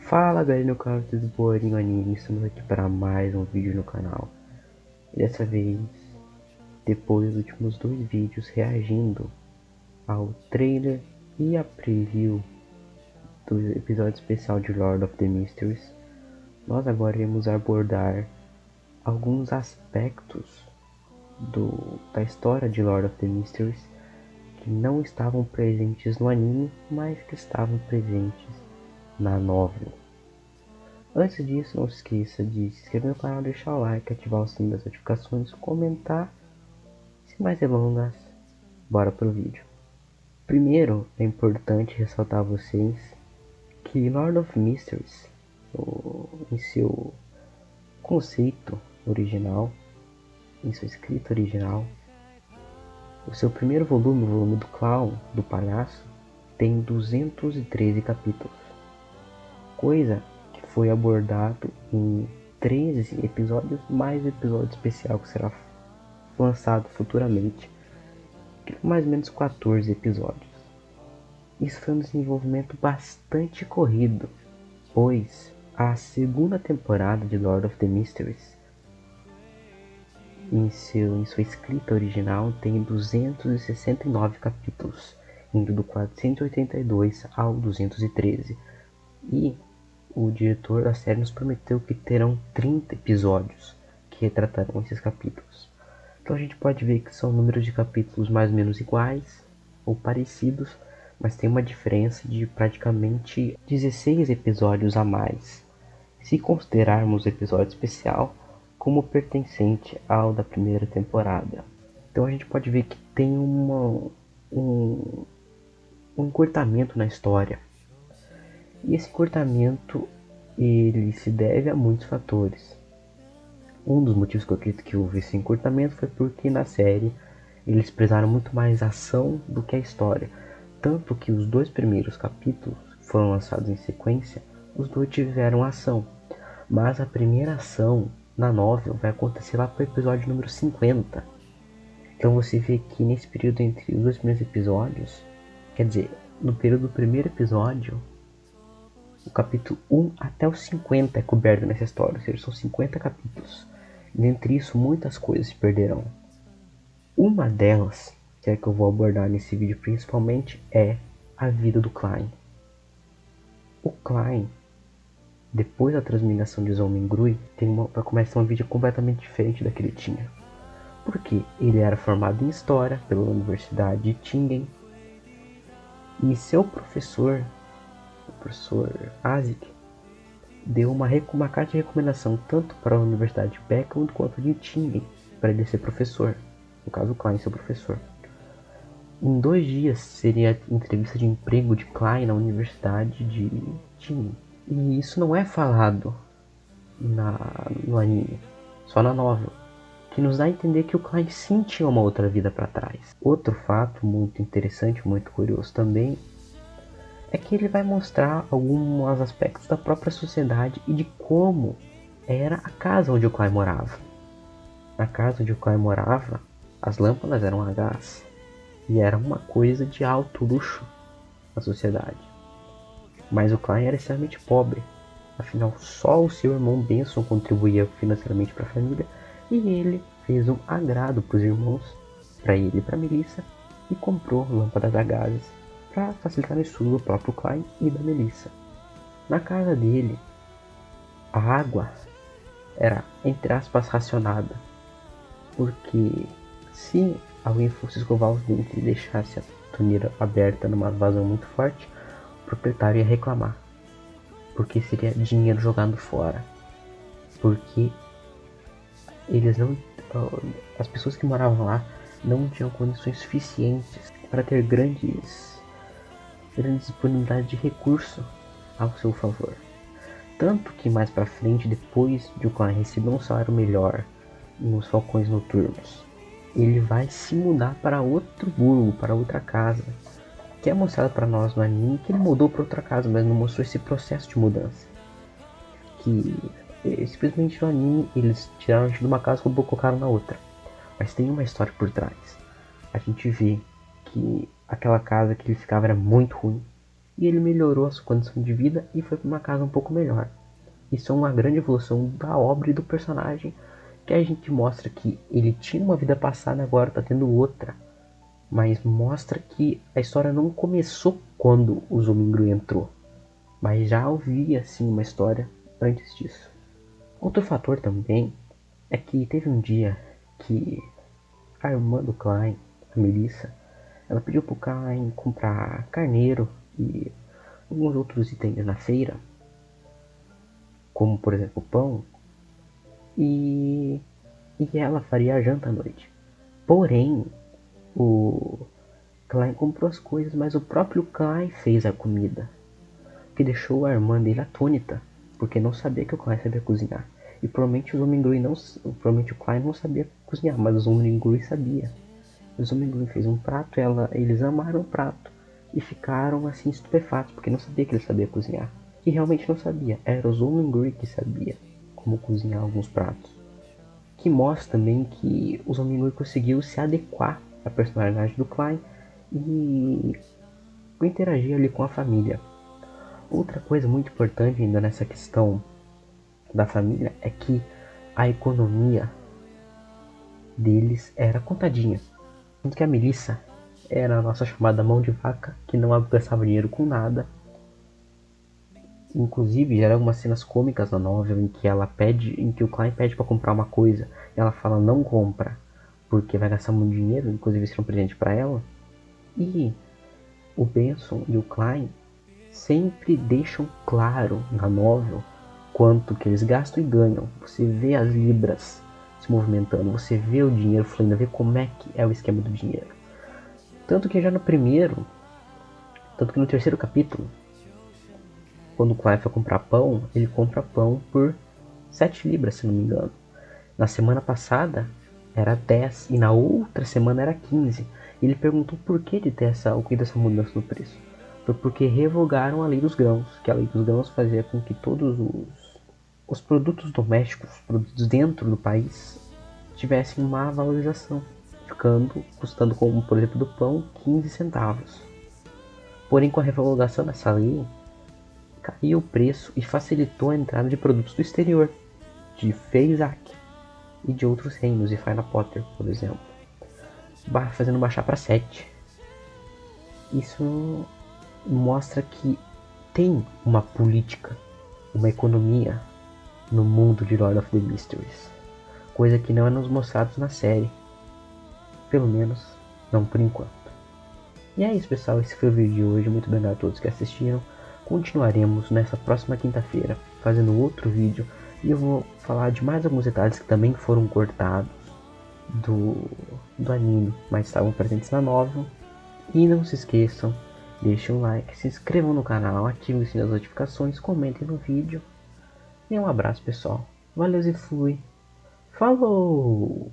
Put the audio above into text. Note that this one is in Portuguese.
Fala galera no canal do Borinho Anime, estamos aqui para mais um vídeo no canal. E dessa vez, depois dos últimos dois vídeos reagindo ao trailer e a preview do episódio especial de Lord of the Mysteries, nós agora iremos abordar alguns aspectos da história de Lord of the Mysteries que não estavam presentes no anime, mas que estavam presentes na novel. Antes disso, não se esqueça de se inscrever no canal, deixar o like, ativar o sininho das notificações, comentar. Sem mais delongas, bora pro vídeo. Primeiro, é importante ressaltar a vocês que Lord of Mysteries, em seu conceito original, em sua escrita original, o seu primeiro volume, o volume do Clown, do palhaço, tem 213 capítulos, coisa que foi abordado em 13 episódios, mais o episódio especial que será lançado futuramente, que mais ou menos 14 episódios. Isso foi um desenvolvimento bastante corrido, pois a segunda temporada de Lord of the Mysteries, em sua escrita original, tem 269 capítulos, indo do 482 ao 213, e o diretor da série nos prometeu que terão 30 episódios que retratarão esses capítulos. Então a gente pode ver que são números de capítulos mais ou menos iguais ou parecidos, mas tem uma diferença de praticamente 16 episódios a mais, se considerarmos o episódio especial como pertencente ao da primeira temporada. Então a gente pode ver que tem um encurtamento na história. E esse encurtamento ele se deve a muitos fatores. Um dos motivos que eu acredito que houve esse encurtamento foi porque na série eles prezaram muito mais a ação do que a história. Tanto que os dois primeiros capítulos que foram lançados em sequência, os dois tiveram ação. Mas a primeira ação na novel vai acontecer lá para o episódio número 50. Então você vê que nesse período entre os dois primeiros episódios, quer dizer, no período do primeiro episódio, o capítulo 1 até o 50 é coberto nessa história, ou seja, são 50 capítulos. Dentre isso, muitas coisas se perderão. Uma delas, que é que eu vou abordar nesse vídeo principalmente, é a vida do Klein. O Klein, depois da transmigração de Zomengrui, começa uma vida completamente diferente da que ele tinha. Porque ele era formado em História pela Universidade de Tingen, e seu professor, o professor Asik, deu uma carta de recomendação tanto para a Universidade de Beckland quanto de Tingen para ele ser professor. No caso, Klein ser professor. Em 2 dias seria a entrevista de emprego de Klein na Universidade de Tingen. E isso não é falado no anime, só na novel, que nos dá a entender que o Klein sim tinha uma outra vida para trás. Outro fato muito interessante, muito curioso também, é que ele vai mostrar alguns aspectos da própria sociedade e de como era a casa onde o Klein morava. Na casa onde o Klein morava, as lâmpadas eram a gás, e era uma coisa de alto luxo na sociedade. Mas o Klein era extremamente pobre, afinal só o seu irmão Benson contribuía financeiramente para a família, e ele fez um agrado para os irmãos, para ele e para Melissa, e comprou lâmpadas a gás para facilitar o estudo do próprio Klein e da Melissa. Na casa dele, a água era, entre aspas, racionada, porque se alguém fosse escovar os dentes e deixasse a torneira aberta numa vazão muito forte, o proprietário ia reclamar, porque seria dinheiro jogado fora, porque eles não, as pessoas que moravam lá não tinham condições suficientes para ter grande disponibilidade de recurso ao seu favor. Tanto que mais pra frente, depois de o Klein receber um salário melhor nos Falcões Noturnos, ele vai se mudar para outro burgo, para outra casa, que é mostrado para nós no anime que ele mudou para outra casa, mas não mostrou esse processo de mudança. Que simplesmente no anime eles tiraram de uma casa e colocaram na outra. Mas tem uma história por trás. A gente vê que aquela casa que ele ficava era muito ruim, e ele melhorou a sua condição de vida e foi para uma casa um pouco melhor. Isso é uma grande evolução da obra e do personagem, que a gente mostra que ele tinha uma vida passada, agora está tendo outra. Mas mostra que a história não começou quando o Zomingru entrou, mas já havia sim uma história antes disso. Outro fator também é que teve um dia que a irmã do Klein, a Melissa, ela pediu pro Klein comprar carneiro e alguns outros itens na feira, como por exemplo pão, e, e ela faria a janta à noite. Porém, o Klein comprou as coisas, mas o próprio Klein fez a comida, que deixou a irmã dele atônita, porque não sabia que o Klein sabia cozinhar. E provavelmente provavelmente o Klein não sabia cozinhar, mas o Zomingru sabia. O Zomingru fez um prato, eles amaram o prato e ficaram assim estupefatos, porque não sabia que ele sabia cozinhar. E realmente não sabia, era o Zomingru que sabia como cozinhar alguns pratos. Que mostra também que o Zomingru conseguiu se adequar à personalidade do Klein e interagir ali com a família. Outra coisa muito importante ainda nessa questão da família é que a economia deles era contadinha. Tanto que a Melissa era a nossa chamada mão de vaca, que não gastava dinheiro com nada. Inclusive, gera algumas cenas cômicas na novel em que o Klein pede para comprar uma coisa e ela fala não compra, porque vai gastar muito dinheiro, inclusive ser um presente para ela. E o Benson e o Klein sempre deixam claro na novel quanto que eles gastam e ganham. Você vê as libras se movimentando, você vê o dinheiro fluindo, vê como é que é o esquema do dinheiro. Tanto que no terceiro capítulo, quando o Clive vai comprar pão, ele compra pão por 7 libras, se não me engano. Na semana passada era 10 e na outra semana era 15. Ele perguntou por que de ter essa mudança no preço. Foi porque revogaram a lei dos grãos, que a lei dos grãos fazia com que todos os produtos domésticos, produtos dentro do país, tivessem uma valorização, custando, como por exemplo do pão, 15 centavos. Porém, com a revogação dessa lei, caiu o preço e facilitou a entrada de produtos do exterior, de Feizac e de outros reinos, e Final Potter, por exemplo, fazendo baixar para 7. Isso mostra que tem uma política, uma economia no mundo de Lord of the Mysteries, coisa que não é nos mostrados na série, pelo menos não por enquanto. E é isso, pessoal, esse foi o vídeo de hoje. Muito obrigado a todos que assistiram. Continuaremos nessa próxima quinta-feira fazendo outro vídeo e eu vou falar de mais alguns detalhes que também foram cortados do anime, mas estavam presentes na novel. E não se esqueçam, deixem um like, se inscrevam no canal, ativem o sininho das notificações, comentem no vídeo. E um abraço, pessoal. Valeu e fui. Falou!